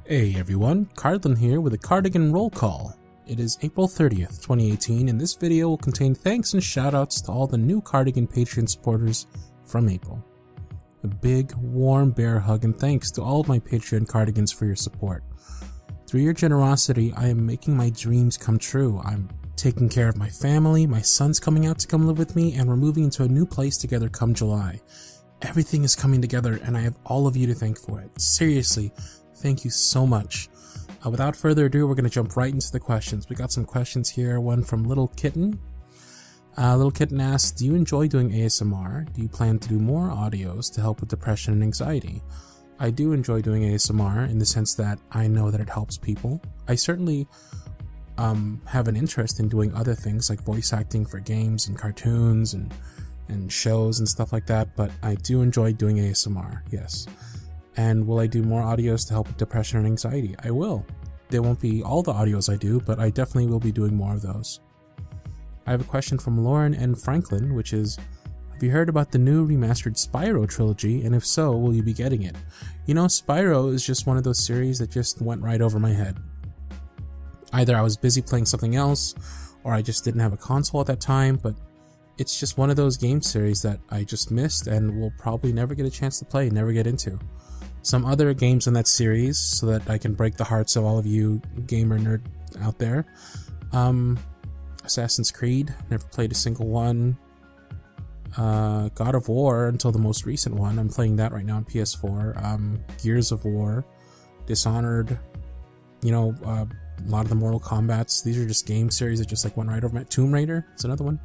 Hey everyone, Cardigan here with a Cardigan roll call. It is April 30th, 2018, and this video will contain thanks and shoutouts to all the new Cardigan Patreon supporters from April. A big, warm bear hug and thanks to all of my Patreon Cardigans for your support. Through your generosity, I am making my dreams come true. I'm taking care of my family, my son's coming out to come live with me, and we're moving into a new place together come July. Everything is coming together, and I have all of you to thank for it. Seriously, thank you so much. Without further ado, we're going to jump right into the questions. We got some questions here. One from Little Kitten. Little Kitten asks, do you enjoy doing ASMR? Do you plan to do more audios to help with depression and anxiety? I do enjoy doing ASMR in the sense that I know that it helps people. I certainly have an interest in doing other things like voice acting for games and cartoons and shows and stuff like that, but I do enjoy doing ASMR, yes. And will I do more audios to help with depression and anxiety? I will. They won't be all the audios I do, but I definitely will be doing more of those. I have a question from Lauren and Franklin, which is, have you heard about the new remastered Spyro trilogy, and if so, will you be getting it? You know, Spyro is just one of those series that just went right over my head. Either I was busy playing something else, or I just didn't have a console at that time, but it's just one of those game series that I just missed and will probably never get a chance to play, never get into. Some other games in that series, so that I can break the hearts of all of you gamer nerd out there. Assassin's Creed, never played a single one. God of War until the most recent one, I'm playing that right now on PS4. Gears of War, Dishonored, you know, a lot of the Mortal Kombats. These are just game series that just like went right over my Tomb Raider, it's another one.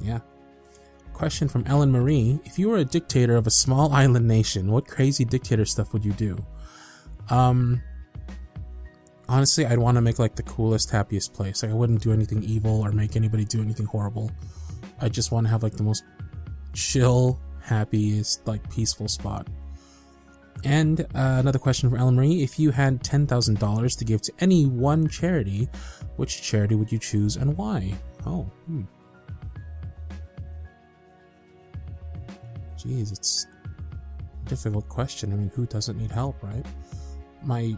Yeah. Question from Angie Maree. If you were a dictator of a small island nation, what crazy dictator stuff would you do? Honestly, I'd want to make like the coolest, happiest place. Like I wouldn't do anything evil or make anybody do anything horrible. I just want to have like the most chill, happiest, like peaceful spot. And another question from Angie Maree. If you had $10,000 to give to any one charity, which charity would you choose and why? Oh, Jeez, it's a difficult question. I mean, who doesn't need help, right? My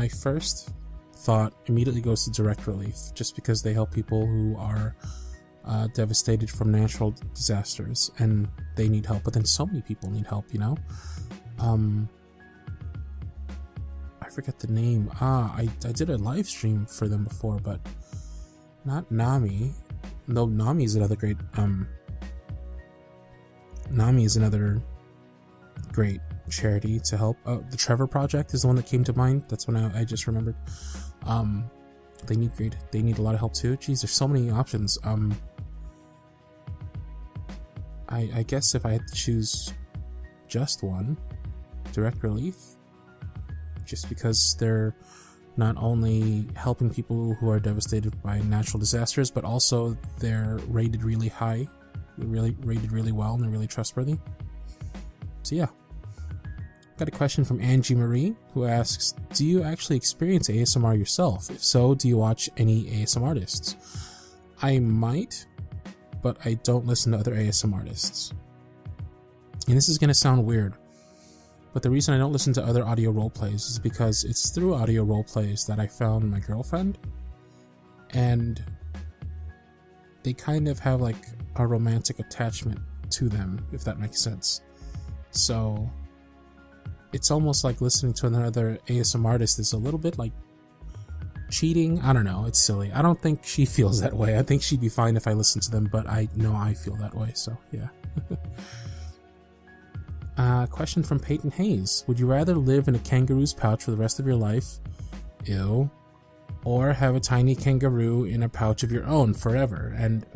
first thought immediately goes to direct relief, just because they help people who are devastated from natural disasters, and they need help. But then so many people need help, you know? I forget the name. I did a live stream for them before, but not NAMI. No, NAMI is another great... NAMI is another great charity to help. The Trevor Project is the one that came to mind. That's when I just remembered. They need a lot of help too. Geez, there's so many options. I guess if I had to choose just one, direct relief, just because they're not only helping people who are devastated by natural disasters, but also they're rated really high. Rated really well, and they're really trustworthy. So yeah. Got a question from Angie Maree, who asks, do you actually experience ASMR yourself? If so, do you watch any ASMR artists? I might, but I don't listen to other ASMR artists. And this is going to sound weird, but the reason I don't listen to other audio roleplays is because it's through audio roleplays that I found my girlfriend, and they kind of have like a romantic attachment to them, if that makes sense. So it's almost like listening to another ASMR artist is a little bit like cheating. I don't know, it's silly. I don't think she feels that way. I think she'd be fine if I listened to them, but I know I feel that way, so yeah. Question from Payton Hayes. Would you rather live in a kangaroo's pouch for the rest of your life? Ew. Or have a tiny kangaroo in a pouch of your own forever? And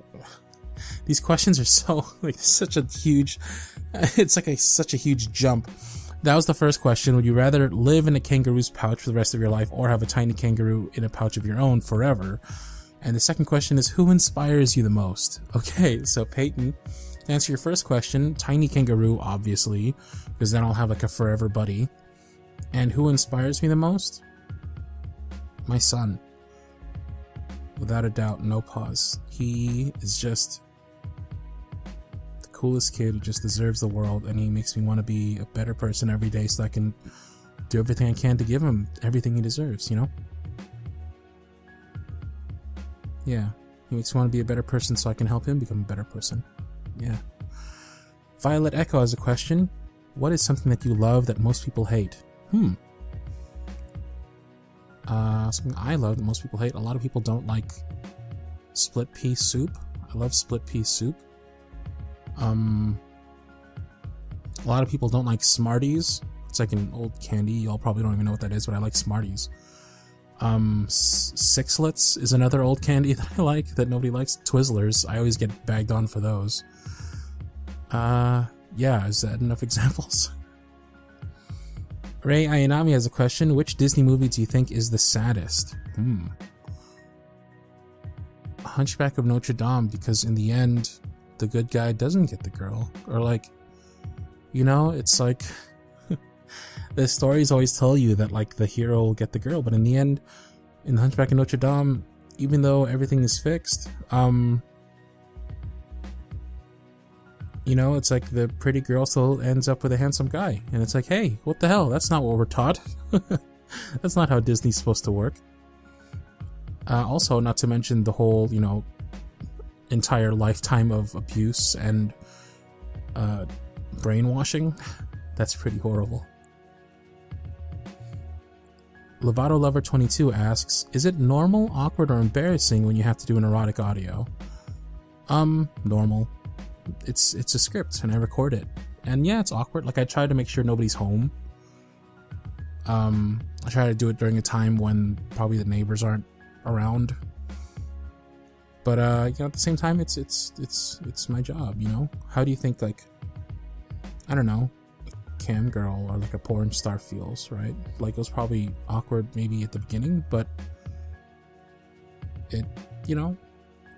these questions are so like such a huge, it's like such a huge jump. That was the first question. Would you rather live in a kangaroo's pouch for the rest of your life or have a tiny kangaroo in a pouch of your own forever? And the second question is, who inspires you the most? Okay, so Peyton, to answer your first question, tiny kangaroo, obviously, because then I'll have like a forever buddy. And who inspires me the most? My son. Without a doubt, no pause. He is just the coolest kid who just deserves the world, and he makes me want to be a better person every day so I can do everything I can to give him everything he deserves, you know? Yeah. He makes me want to be a better person so I can help him become a better person. Yeah. VioletEcho has a question. What is something that you love that most people hate? Something I love that most people hate. A lot of people don't like split pea soup. I love split pea soup. A lot of people don't like Smarties. It's like an old candy. Y'all probably don't even know what that is, but I like Smarties. Sixlets is another old candy that I like that nobody likes. Twizzlers. I always get bagged on for those. Yeah, is that enough examples? Rei Ayanami has a question. Which Disney movie do you think is the saddest? Hunchback of Notre Dame, because in the end, the good guy doesn't get the girl. Or like, you know, it's like, the stories always tell you that like the hero will get the girl, but in the end, in the Hunchback of Notre Dame, even though everything is fixed, you know, it's like the pretty girl still ends up with a handsome guy. And it's like, hey, what the hell? That's not what we're taught. That's not how Disney's supposed to work. Also, not to mention the whole, you know, entire lifetime of abuse and brainwashing. That's pretty horrible. Lovato Lover 22 asks, is it normal, awkward, or embarrassing when you have to do an erotic audio? Normal. It's a script and I record it. And yeah, it's awkward. Like, I try to make sure nobody's home. I try to do it during a time when probably the neighbors aren't around. But you know, at the same time, it's my job, you know? How do you think, like, I don't know, a cam girl or like a porn star feels, right? Like, it was probably awkward maybe at the beginning, but it, you know,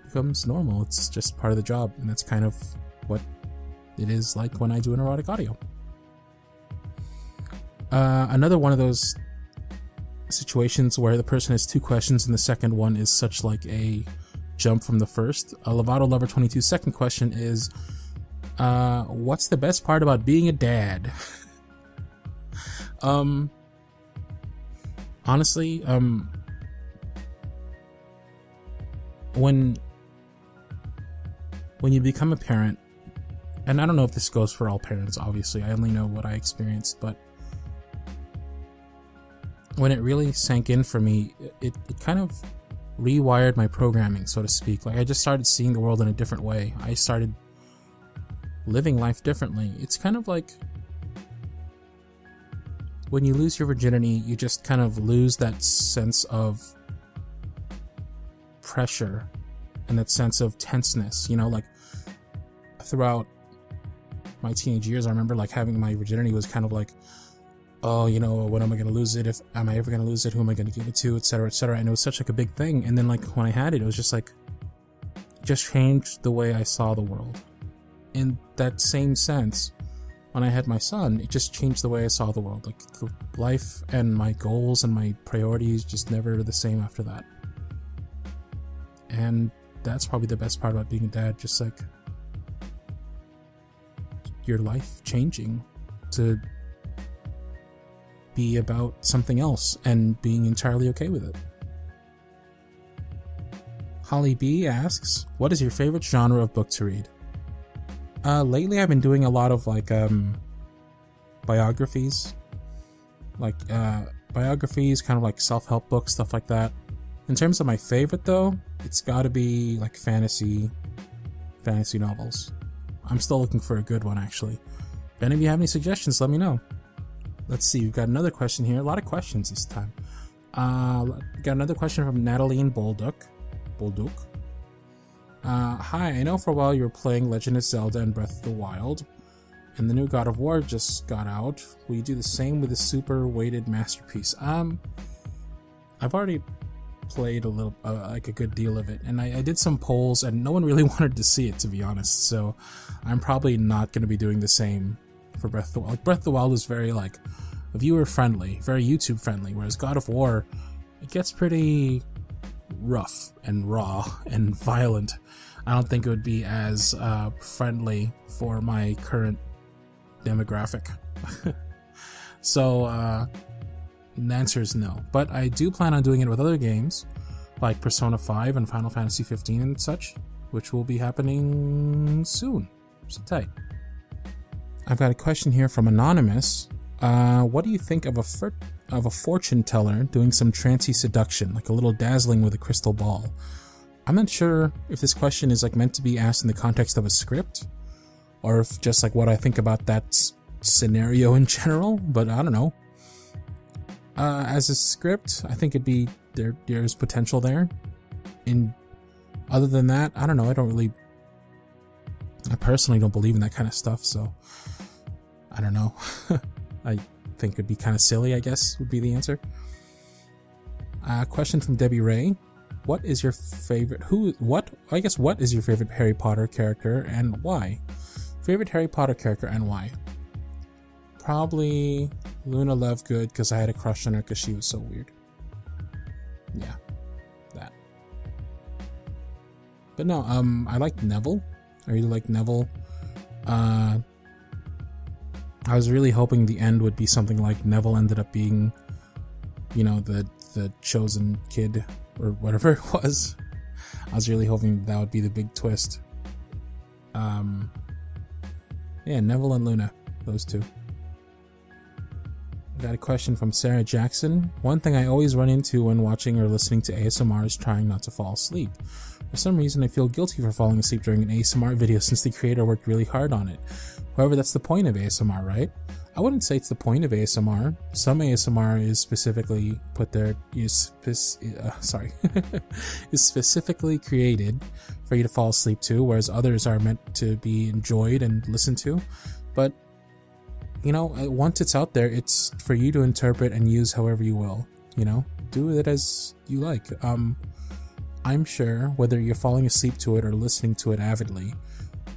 becomes normal. It's just part of the job, and that's kind of what it is like when I do an erotic audio. Another one of those situations where the person has two questions and the second one is such like a jump from the first. Lovato Lover 22's second question is, what's the best part about being a dad? Honestly, when you become a parent, and I don't know if this goes for all parents, obviously, I only know what I experienced, but when it really sank in for me, it kind of rewired my programming, so to speak. Like, I just started seeing the world in a different way. I started living life differently. It's kind of like when you lose your virginity, you just kind of lose that sense of pressure and that sense of tenseness, you know? Like, throughout my teenage years, I remember like having my virginity was kind of like, oh, you know, when am I going to lose it? Am I ever going to lose it? Who am I going to give it to? Etc., etc. And it was such like a big thing. And then like when I had it, it was just like, it just changed the way I saw the world. In that same sense, when I had my son, it just changed the way I saw the world. Like, the life and my goals and my priorities just never the same after that. And that's probably the best part about being a dad, just like your life changing to be about something else and being entirely okay with it. Holly B asks, what is your favorite genre of book to read? Lately I've been doing a lot of like biographies, kind of like self-help books, stuff like that. In terms of my favorite though, it's gotta be like fantasy novels. I'm still looking for a good one, actually. If any of you have any suggestions, let me know. Let's see, we've got another question here. A lot of questions this time. Got another question from Natalie Bolduc. Hi, I know for a while you were playing Legend of Zelda and Breath of the Wild, and the new God of War just got out. Will you do the same with the super weighted masterpiece? I've already played a little, like a good deal of it, and I did some polls, and no one really wanted to see it, to be honest, so I'm probably not going to be doing the same for Breath of the Wild. Like, Breath of the Wild was very, like, viewer-friendly, very YouTube-friendly, whereas God of War, it gets pretty rough and raw and violent. I don't think it would be as friendly for my current demographic. So, the answer is no. But I do plan on doing it with other games, like Persona 5 and Final Fantasy 15 and such, which will be happening soon. So tight. I've got a question here from Anonymous. What do you think of a fortune teller doing some trancy seduction, like a little dazzling with a crystal ball? I'm not sure if this question is like meant to be asked in the context of a script, or if just like what I think about that scenario in general, but I don't know. As a script, I think it'd be there's potential there. Other than that, I don't know. I personally don't believe in that kind of stuff, so I don't know. I think it'd be kind of silly, I guess, would be the answer. Question from Debbie Ray. What is your favorite what is your favorite Harry Potter character and why? Favorite Harry Potter character and why? Probably Luna Lovegood, because I had a crush on her because she was so weird. Yeah, that. But no, I like Neville. I really like Neville. I was really hoping the end would be something like Neville ended up being, you know, the chosen kid or whatever it was. I was really hoping that would be the big twist. Yeah, Neville and Luna, those two. Got a question from Sarah Jackson. One thing I always run into when watching or listening to ASMR is trying not to fall asleep. For some reason, I feel guilty for falling asleep during an ASMR video since the creator worked really hard on it. However, that's the point of ASMR, right? I wouldn't say it's the point of ASMR. Some ASMR is specifically is specifically created for you to fall asleep to, whereas others are meant to be enjoyed and listened to. But you know, once it's out there, it's for you to interpret and use however you will. You know, do it as you like. I'm sure whether you're falling asleep to it or listening to it avidly,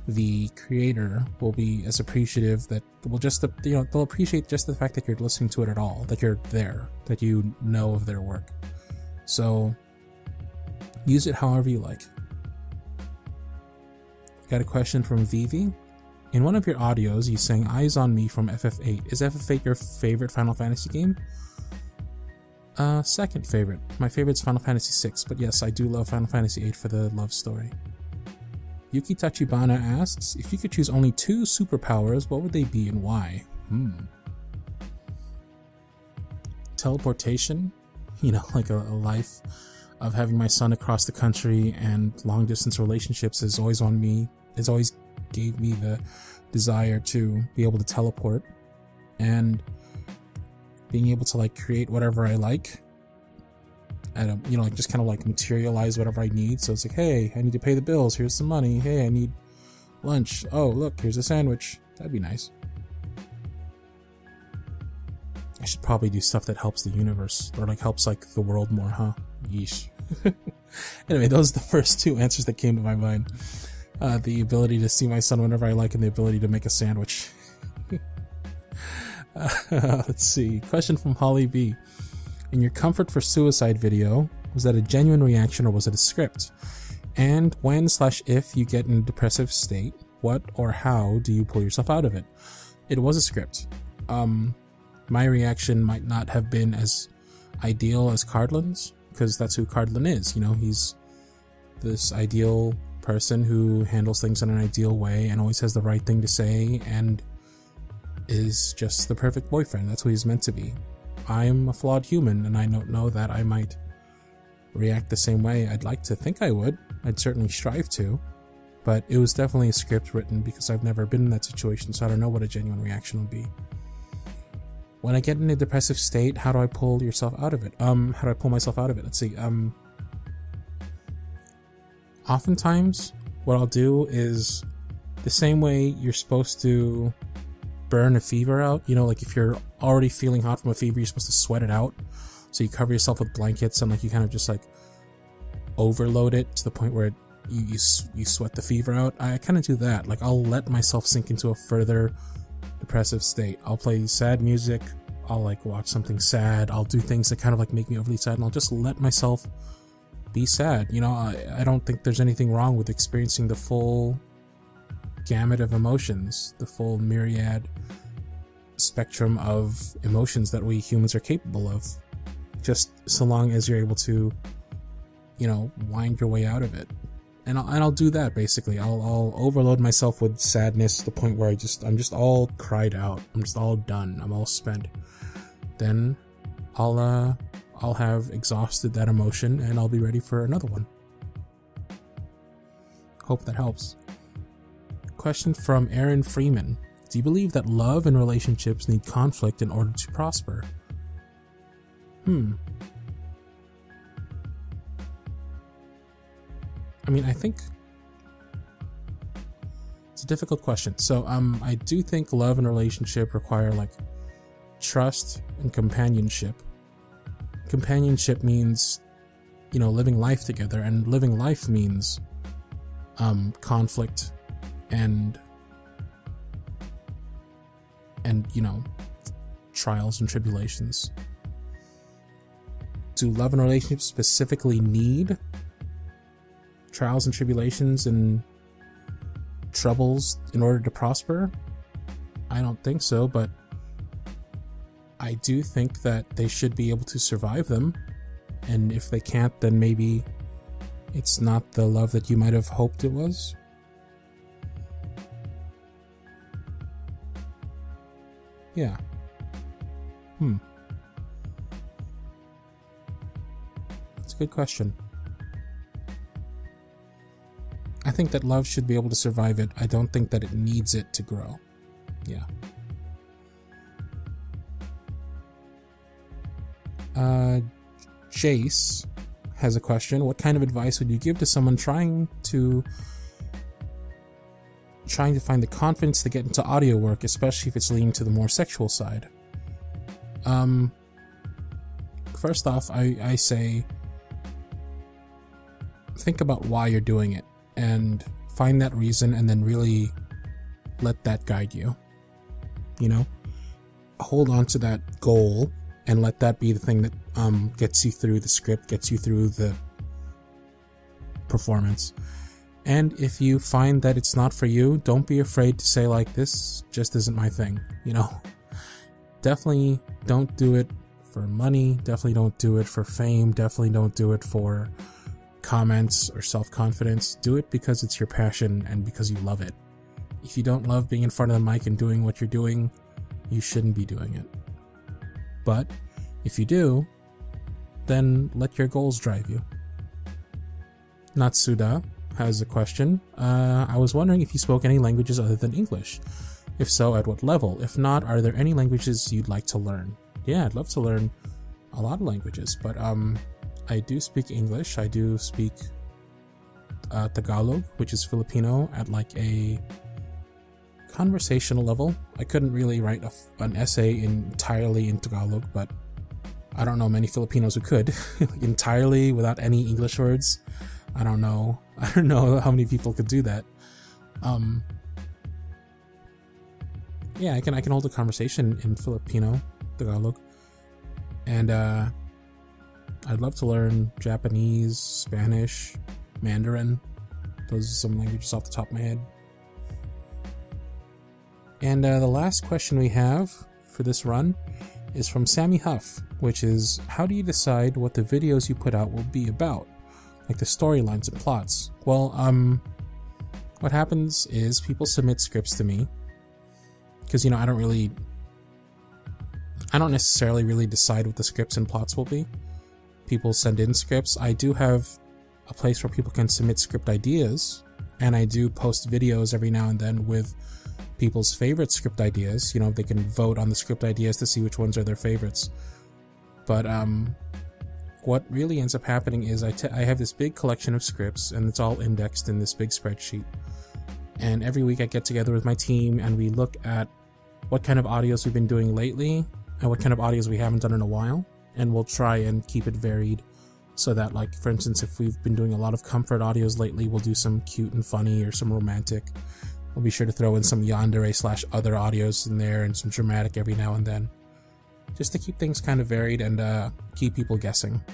the creator will be as appreciative that will just, you know, they'll appreciate just the fact that you're listening to it at all, that you're there, that you know of their work. So use it however you like. Got a question from Vivi. In one of your audios, you sang Eyes on Me from FF8. Is FF8 your favorite Final Fantasy game? Second favorite. My favorite's Final Fantasy VI, but yes, I do love Final Fantasy VIII for the love story. Yuki Tachibana asks, if you could choose only 2 superpowers, what would they be and why? Teleportation, you know, like a life of having my son across the country, and long distance relationships is always on me. It's always gave me the desire to be able to teleport, and being able to like create whatever I like, and you know, like just kind of like materialize whatever I need. So it's like, hey, I need to pay the bills, here's some money. Hey, I need lunch, oh look, here's a sandwich. That'd be nice. I should probably do stuff that helps the universe, or like helps like the world more, huh? Yeesh. Anyway, those are the first 2 answers that came to my mind. The ability to see my son whenever I like, and the ability to make a sandwich. Let's see. Question from Holly B. In your Comfort for Suicide video, was that a genuine reaction or was it a script? And when/if you get in a depressive state, what or how do you pull yourself out of it? It was a script. My reaction might not have been as ideal as Cardigan's, because that's who Cardigan is. You know, he's this ideal person who handles things in an ideal way and always has the right thing to say and is just the perfect boyfriend. That's what he's meant to be. I'm a flawed human, and I don't know that I might react the same way. I'd like to think I would. I'd certainly strive to, but it was definitely a script written because I've never been in that situation, so I don't know what a genuine reaction would be. When I get in a depressive state, how do I pull yourself out of it? How do I pull myself out of it? Let's see. Oftentimes, what I'll do is the same way you're supposed to burn a fever out. You know, like if you're already feeling hot from a fever, you're supposed to sweat it out. So you cover yourself with blankets and like you kind of just like overload it to the point where you sweat the fever out. I kind of do that. Like I'll let myself sink into a further depressive state. I'll play sad music. I'll like watch something sad. I'll do things that kind of like make me overly sad, and I'll just let myself be sad. You know, I don't think there's anything wrong with experiencing the full gamut of emotions, the full myriad spectrum of emotions that we humans are capable of, just so long as you're able to, you know, wind your way out of it. And I'll do that basically. I'll overload myself with sadness to the point where I'm just all cried out. I'm just all done. I'm all spent. Then I'll have exhausted that emotion and I'll be ready for another one. Hope that helps. Question from Aaron Freeman. Do you believe that love and relationships need conflict in order to prosper? I mean, I think it's a difficult question. So, I do think love and relationship require like trust and companionship. Companionship means, you know, living life together, and living life means conflict and you know, trials and tribulations. Do love and relationships specifically need trials and tribulations and troubles in order to prosper? I don't think so, but I do think that they should be able to survive them, and if they can't, then maybe it's not the love that you might have hoped it was. Yeah. That's a good question. I think that love should be able to survive it. I don't think that it needs it to grow. Yeah. Jace has a question. What kind of advice would you give to someone trying to find the confidence to get into audio work, especially if it's leaning to the more sexual side? First off, I say think about why you're doing it and find that reason, and then really let that guide you. You know, hold on to that goal and let that be the thing that gets you through the script, gets you through the performance. And if you find that it's not for you, don't be afraid to say like, this just isn't my thing, you know. Definitely don't do it for money, definitely don't do it for fame, definitely don't do it for comments or self-confidence. Do it because it's your passion and because you love it. If you don't love being in front of the mic and doing what you're doing, you shouldn't be doing it. But if you do, then let your goals drive you. Natsuda has a question. I was wondering if you spoke any languages other than English. If so, at what level? If not, are there any languages you'd like to learn? Yeah, I'd love to learn a lot of languages, but I do speak English. I do speak Tagalog, which is Filipino, at like a conversational level. I couldn't really write an essay entirely in Tagalog, but I don't know many Filipinos who could. Entirely without any English words. I don't know how many people could do that. Yeah, I can hold a conversation in Filipino, Tagalog. And I'd love to learn Japanese, Spanish, Mandarin. Those are some languages off the top of my head. And the last question we have for this run is from Sammy Huff, which is, how do you decide what the videos you put out will be about? Like the storylines and plots. Well, what happens is people submit scripts to me, because, you know, I don't necessarily really decide what the scripts and plots will be. People send in scripts. I do have a place where people can submit script ideas, and I do post videos every now and then with people's favorite script ideas. You know, they can vote on the script ideas to see which ones are their favorites. But what really ends up happening is I have this big collection of scripts, and it's all indexed in this big spreadsheet. And every week I get together with my team and we look at what kind of audios we've been doing lately and what kind of audios we haven't done in a while. And we'll try and keep it varied so that, like, for instance, if we've been doing a lot of comfort audios lately, we'll do some cute and funny or some romantic. We'll be sure to throw in some yandere/other audios in there and some dramatic every now and then, just to keep things kind of varied and keep people guessing.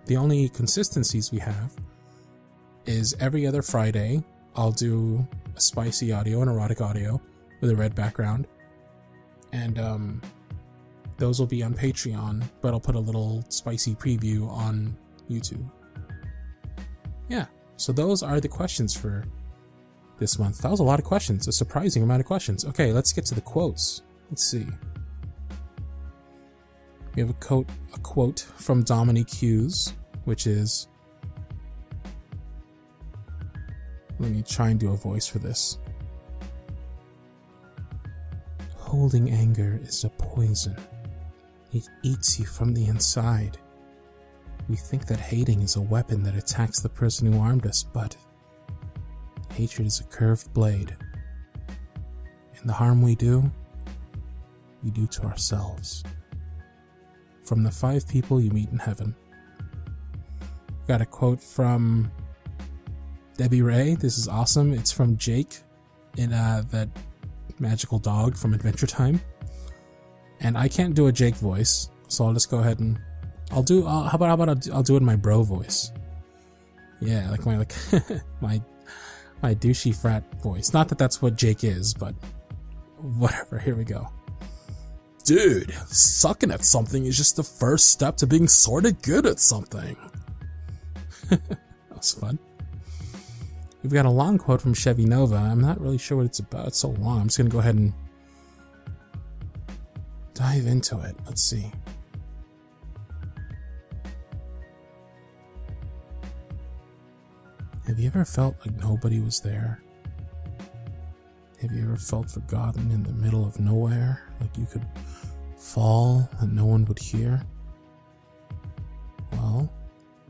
The only consistencies we have is every other Friday I'll do a spicy audio, an erotic audio with a red background, and those will be on Patreon, but I'll put a little spicy preview on YouTube. Yeah, so those are the questions for this month. That was a lot of questions, a surprising amount of questions. Okay, let's get to the quotes. Let's see. We have a quote from Dominique Hughes, which is, let me try and do a voice for this. Holding anger is a poison. It eats you from the inside. We think that hating is a weapon that attacks the person who harmed us, but hatred is a curved blade. And the harm we do to ourselves. From the 5 people you meet in heaven. Got a quote from Debbie Ray. This is awesome. It's from Jake in that magical dog from Adventure Time. And I can't do a Jake voice, so I'll just go ahead and I'll do. How about I'll do it in my bro voice. Yeah, like my douchey frat voice. Not that that's what Jake is, but whatever. Here we go. Dude, sucking at something is just the first step to being sorta good at something. That was fun. We've got a long quote from Chevy Nova. I'm not really sure what it's about. It's so long. I'm just gonna go ahead and dive into it. Let's see. Have you ever felt like nobody was there? Have you ever felt forgotten in the middle of nowhere? Like you could fall and no one would hear? Well,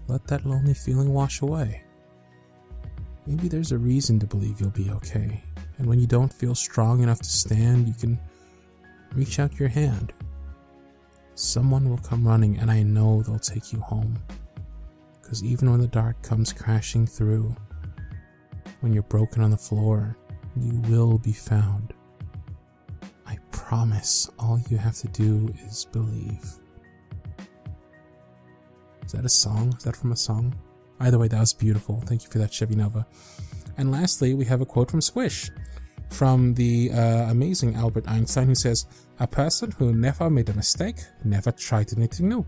let that lonely feeling wash away. Maybe there's a reason to believe you'll be okay. And when you don't feel strong enough to stand, you can reach out your hand. Someone will come running, and I know they'll take you home. Because even when the dark comes crashing through, when you're broken on the floor, you will be found. I promise, all you have to do is believe. Is that a song? Is that from a song? Either way, that was beautiful. Thank you for that, Chevy Nova. And lastly, we have a quote from Squish, from the amazing Albert Einstein, who says, "A person who never made a mistake never tried anything new."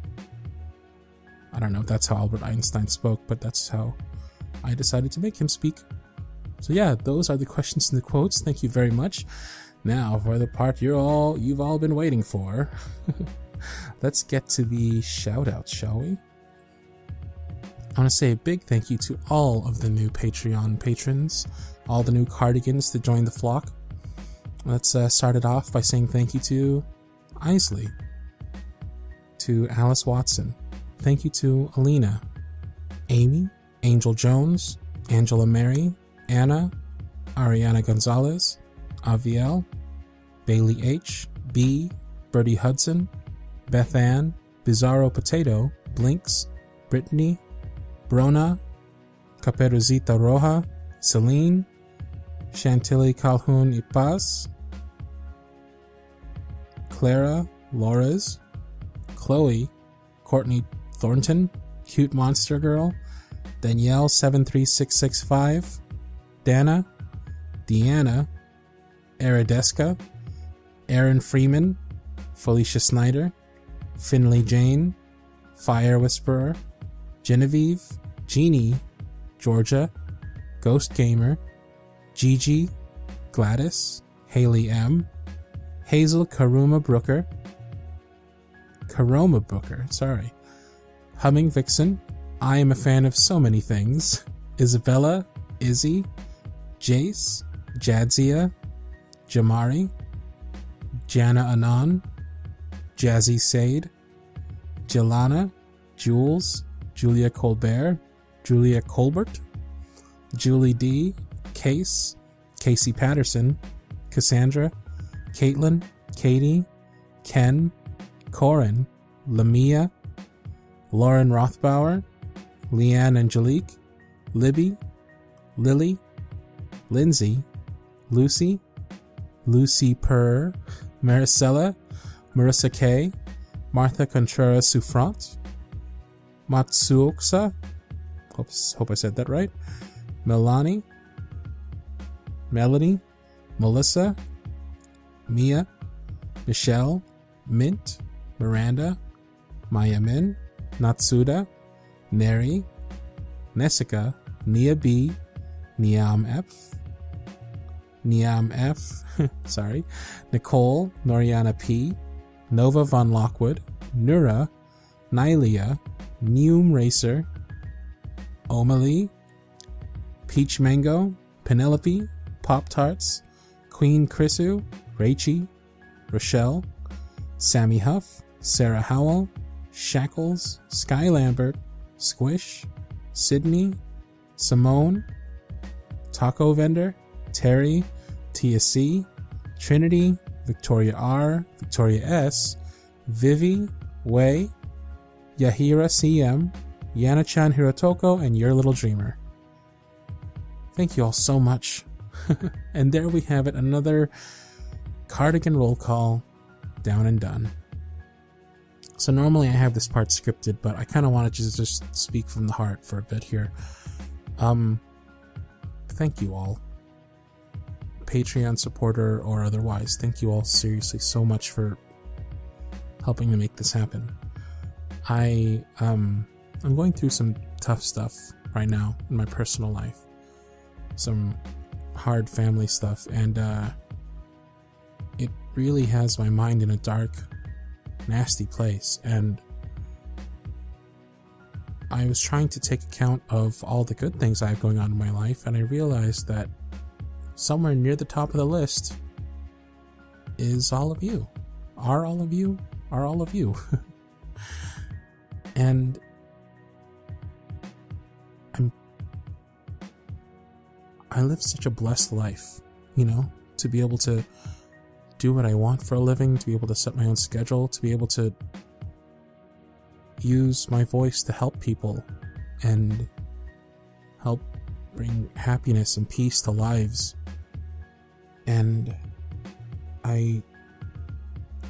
I don't know if that's how Albert Einstein spoke, but that's how I decided to make him speak. So yeah, those are the questions and the quotes. Thank you very much. Now for the part you've all been waiting for. Let's get to the shout-outs, shall we? I want to say a big thank you to all of the new Patreon patrons, all the new Cardigans that joined the flock. Let's start it off by saying thank you to Isley, to Alice Watson, thank you to Alina, Amy, Angel Jones, Angela Mary, Anna, Ariana Gonzalez, Aviel, Bailey H, B, Birdie Hudson, Beth Ann, Bizarro Potato, Blinks, Brittany, Brona, Caperucita Roja, Celine, Chantilly Calhoun Ipaz, Clara Lores, Chloe, Courtney Thornton, Cute Monster Girl, Danielle 73665, Dana, Deanna, Arideska, Aaron Freeman, Felicia Snyder, Finley Jane, Fire Whisperer, Genevieve, Jeannie, Georgia, Ghost Gamer, Gigi, Gladys, Haley M, Hazel Karoma Brooker, Humming Vixen, I am a fan of so many things, Isabella, Izzy, Jace, Jadzia, Jamari, Jana Anan, Jazzy Sade, Jelana, Jules, Julia Colbert, Julia Colbert, Julie D, Case, Casey Patterson, Cassandra, Caitlin, Katie, Ken, Corin, Lamia, Lauren Rothbauer, Leanne Angelique, Libby, Lily, Lindsay, Lucy, Lucy Purr, Maricela, Marissa K, Martha Contreras Souffrant, Matsuoksa, hope I said that right, Melanie, Melody, Melissa, Mia, Michelle, Mint, Miranda, Maya Min, Natsuda, Neri, Nessica, Nia B, Niam F, sorry, Nicole, Noriana P, Nova Von Lockwood, Nura, Nylia, Neum Racer, Omalie, Peach Mango, Penelope, Pop Tarts, Queen Chrisu, Raichi, Rochelle, Sammy Huff, Sarah Howell, Shackles, Sky Lambert, Squish, Sydney, Simone, Taco Vendor, Terry, Tia C, Trinity, Victoria R, Victoria S, Vivi, Wei, Yahira CM, Yana-chan Hirotoko, and Your Little Dreamer. Thank you all so much. And there we have it, another Cardigan roll call, down and done. So normally I have this part scripted, but I kind of wanted to just speak from the heart for a bit here. Thank you all. Patreon supporter or otherwise, thank you all seriously so much for helping to make this happen. I'm going through some tough stuff right now in my personal life. Some hard family stuff, and it really has my mind in a dark, nasty place, and I was trying to take account of all the good things I have going on in my life, and I realized that somewhere near the top of the list is all of you. Are all of you? Are all of you? And I live such a blessed life, you know, to be able to do what I want for a living, to be able to set my own schedule, to be able to use my voice to help people and help bring happiness and peace to lives. And I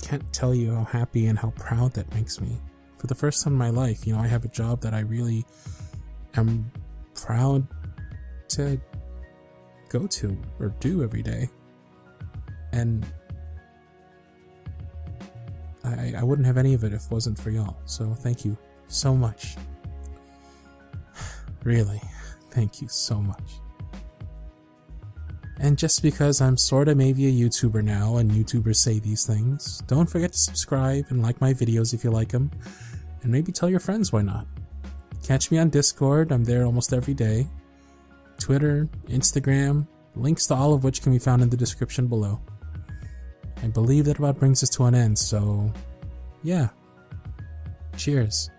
can't tell you how happy and how proud that makes me. For the first time in my life, you know, I have a job that I really am proud to go to or do every day. And I wouldn't have any of it if it wasn't for y'all. So thank you so much. Really, thank you so much. And just because I'm sorta maybe a YouTuber now, and YouTubers say these things, don't forget to subscribe and like my videos if you like them. And maybe tell your friends, why not? Catch me on Discord, I'm there almost every day. Twitter, Instagram, links to all of which can be found in the description below. I believe that about brings us to an end, so yeah. Cheers.